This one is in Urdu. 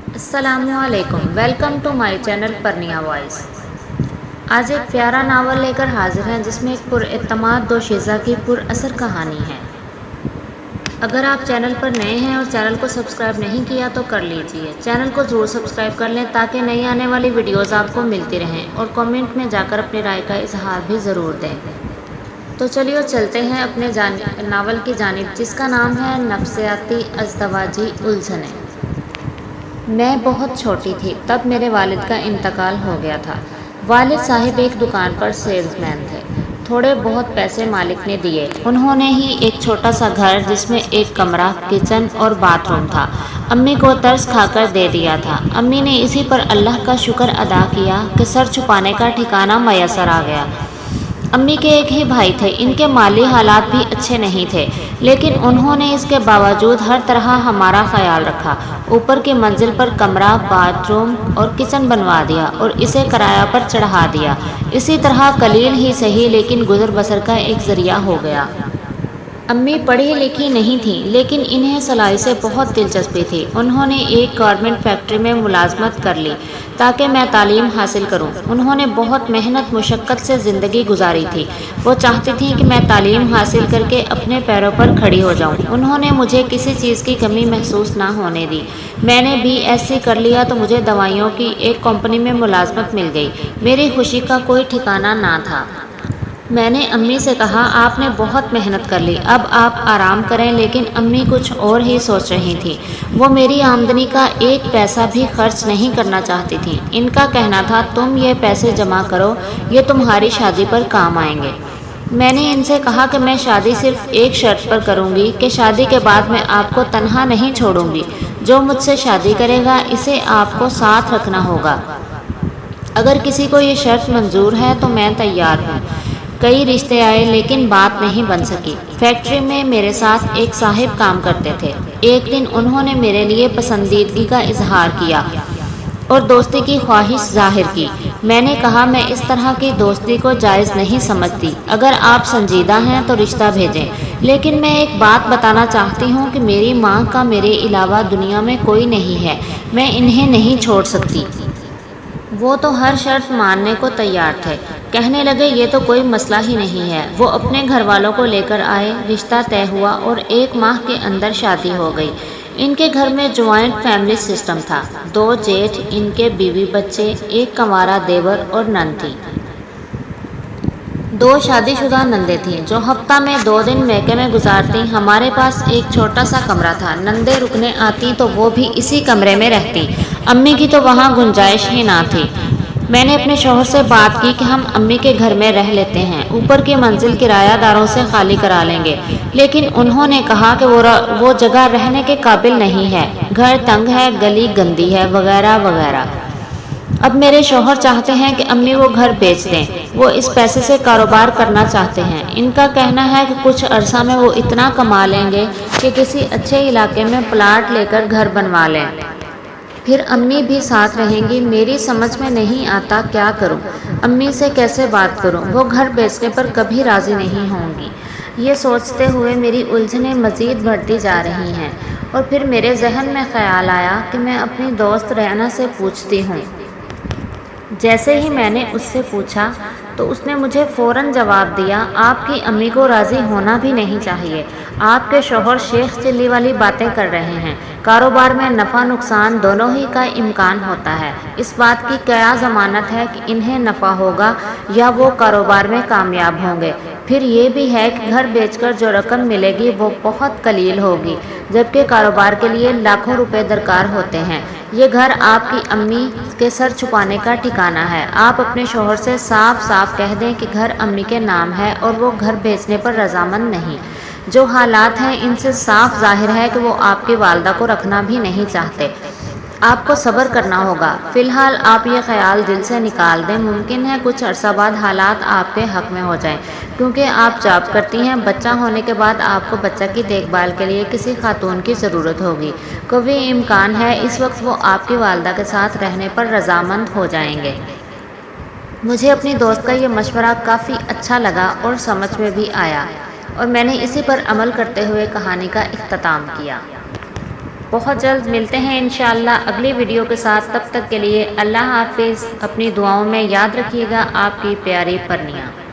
السلام علیکم، welcome to my channel Parniya voice. آج ایک پیارا ناول لے کر حاضر ہیں جس میں ایک پراعتماد دوشیزہ کی پر اثر کہانی ہے۔ اگر آپ چینل پر نئے ہیں اور چینل کو سبسکرائب نہیں کیا تو کر لیجئے۔ چینل کو ضرور سبسکرائب کر لیں تاکہ نئی آنے والی ویڈیوز آپ کو ملتی رہیں، اور کامنٹ میں جا کر اپنی رائے کا اظہار بھی ضرور دیں۔ تو چلیے چلتے ہیں اپنے ناول کی جانب، جس کا نام ہے نفسیاتی ازدواجی الجھنیں۔ میں بہت چھوٹی تھی تب میرے والد کا انتقال ہو گیا تھا۔ والد صاحب ایک دکان پر سیلز مین تھے۔ تھوڑے بہت پیسے مالک نے دیے۔ انہوں نے ہی ایک چھوٹا سا گھر جس میں ایک کمرہ، کچن اور باتھ روم تھا، امی کو ترس کھا کر دے دیا تھا۔ امی نے اسی پر اللہ کا شکر ادا کیا کہ سر چھپانے کا ٹھکانہ میسر آ گیا۔ امی کے ایک ہی بھائی تھے، ان کے مالی حالات بھی اچھے نہیں تھے، لیکن انہوں نے اس کے باوجود ہر طرح ہمارا خیال رکھا۔ اوپر کی منزل پر کمرہ، باتھ روم اور کچن بنوا دیا اور اسے کرایہ پر چڑھا دیا۔ اسی طرح قلیل ہی سہی لیکن گزر بسر کا ایک ذریعہ ہو گیا۔ امی پڑھی لکھی نہیں تھیں، لیکن انہیں سلائی سے بہت دلچسپی تھی۔ انہوں نے ایک گارمنٹ فیکٹری میں ملازمت کر لی تاکہ میں تعلیم حاصل کروں۔ انہوں نے بہت محنت مشقت سے زندگی گزاری تھی۔ وہ چاہتی تھیں کہ میں تعلیم حاصل کر کے اپنے پیروں پر کھڑی ہو جاؤں۔ انہوں نے مجھے کسی چیز کی کمی محسوس نہ ہونے دی۔ میں نے BSc کر لیا تو مجھے دوائیوں کی ایک کمپنی میں ملازمت مل گئی۔ میری خوشی کا کوئی ٹھکانہ نہ تھا۔ میں نے امی سے کہا، آپ نے بہت محنت کر لی، اب آپ آرام کریں، لیکن امی کچھ اور ہی سوچ رہی تھیں۔ وہ میری آمدنی کا ایک پیسہ بھی خرچ نہیں کرنا چاہتی تھیں۔ ان کا کہنا تھا، تم یہ پیسے جمع کرو، یہ تمہاری شادی پر کام آئیں گے۔ میں نے ان سے کہا کہ میں شادی صرف ایک شرط پر کروں گی کہ شادی کے بعد میں آپ کو تنہا نہیں چھوڑوں گی۔ جو مجھ سے شادی کرے گا اسے آپ کو ساتھ رکھنا ہوگا۔ اگر کسی کو یہ شرط منظور ہے تو میں تیار ہوں۔ کئی رشتے آئے لیکن بات نہیں بن سکی۔ فیکٹری میں میرے ساتھ ایک صاحب کام کرتے تھے۔ ایک دن انہوں نے میرے لیے پسندیدگی کا اظہار کیا اور دوستی کی خواہش ظاہر کی۔ میں نے کہا، میں اس طرح کی دوستی کو جائز نہیں سمجھتی۔ اگر آپ سنجیدہ ہیں تو رشتہ بھیجیں، لیکن میں ایک بات بتانا چاہتی ہوں کہ میری ماں کا میرے علاوہ دنیا میں کوئی نہیں ہے، میں انہیں نہیں چھوڑ سکتی۔ وہ تو ہر شرط ماننے کو تیار تھے۔ کہنے لگے، یہ تو کوئی مسئلہ ہی نہیں ہے۔ وہ اپنے گھر والوں کو لے کر آئے، رشتہ طے ہوا اور 1 ماہ کے اندر شادی ہو گئی۔ ان کے گھر میں جوائنٹ فیملی سسٹم تھا۔ 2 جیٹھ، ان کے بیوی بچے، ایک کنوارا دیور اور نند تھی۔ 2 شادی شدہ نندیں تھیں جو ہفتہ میں 2 دن میکے میں گزارتیں۔ ہمارے پاس ایک چھوٹا سا کمرہ تھا۔ نندیں رکنے آتی تو وہ بھی اسی کمرے میں رہتی۔ امی کی تو وہاں گنجائش ہی نہ تھی۔ میں نے اپنے شوہر سے بات کی کہ ہم امی کے گھر میں رہ لیتے ہیں، اوپر کی منزل کرایہ داروں سے خالی کرا لیں گے، لیکن انہوں نے کہا کہ وہ جگہ رہنے کے قابل نہیں ہے، گھر تنگ ہے، گلی گندی ہے، وغیرہ وغیرہ۔ اب میرے شوہر چاہتے ہیں کہ امی وہ گھر بیچ دیں۔ وہ اس پیسے سے کاروبار کرنا چاہتے ہیں۔ ان کا کہنا ہے کہ کچھ عرصہ میں وہ اتنا کما لیں گے کہ کسی اچھے علاقے میں پلاٹ لے کر گھر بنوا لیں۔ پھر امی بھی ساتھ رہیں گی۔ میری سمجھ میں نہیں آتا کیا کروں، امی سے کیسے بات کروں، وہ گھر بیچنے پر کبھی راضی نہیں ہوں گی۔ یہ سوچتے ہوئے میری الجھنیں مزید بڑھتی جا رہی ہیں، اور پھر میرے ذہن میں خیال آیا کہ میں اپنی دوست ریحانہ سے پوچھتی ہوں۔ جیسے ہی میں نے اس سے پوچھا تو اس نے مجھے فوراً جواب دیا، آپ کی امی کو راضی ہونا بھی نہیں چاہیے۔ آپ کے شوہر شیخ چلی والی باتیں کر رہے ہیں۔ کاروبار میں نفع نقصان دونوں ہی کا امکان ہوتا ہے۔ اس بات کی کیا ضمانت ہے کہ انہیں نفع ہوگا یا وہ کاروبار میں کامیاب ہوں گے؟ پھر یہ بھی ہے کہ گھر بیچ کر جو رقم ملے گی وہ بہت قلیل ہوگی، جبکہ کاروبار کے لیے لاکھوں روپے درکار ہوتے ہیں۔ یہ گھر آپ کی امی کے سر چھپانے کا ٹھکانہ ہے۔ آپ اپنے شوہر سے صاف صاف کہہ دیں کہ گھر امی کے نام ہے اور وہ گھر بیچنے پر رضامند نہیں۔ جو حالات ہیں ان سے صاف ظاہر ہے کہ وہ آپ کی والدہ کو رکھنا بھی نہیں چاہتے۔ آپ کو صبر کرنا ہوگا۔ فی الحال آپ یہ خیال دل سے نکال دیں، ممکن ہے کچھ عرصہ بعد حالات آپ کے حق میں ہو جائیں، کیونکہ آپ جاب کرتی ہیں۔ بچہ ہونے کے بعد آپ کو بچہ کی دیکھ بھال کے لیے کسی خاتون کی ضرورت ہوگی۔ قوی امکان ہے اس وقت وہ آپ کی والدہ کے ساتھ رہنے پر رضامند ہو جائیں گے۔ مجھے اپنی دوست کا یہ مشورہ کافی اچھا لگا اور سمجھ میں بھی آیا، اور میں نے اسی پر عمل کرتے ہوئے کہانی کا اختتام کیا۔ بہت جلد ملتے ہیں انشاءاللہ اگلی ویڈیو کے ساتھ، تب تک کے لیے اللہ حافظ۔ اپنی دعاؤں میں یاد رکھیے گا آپ کی پیاری پرنیا۔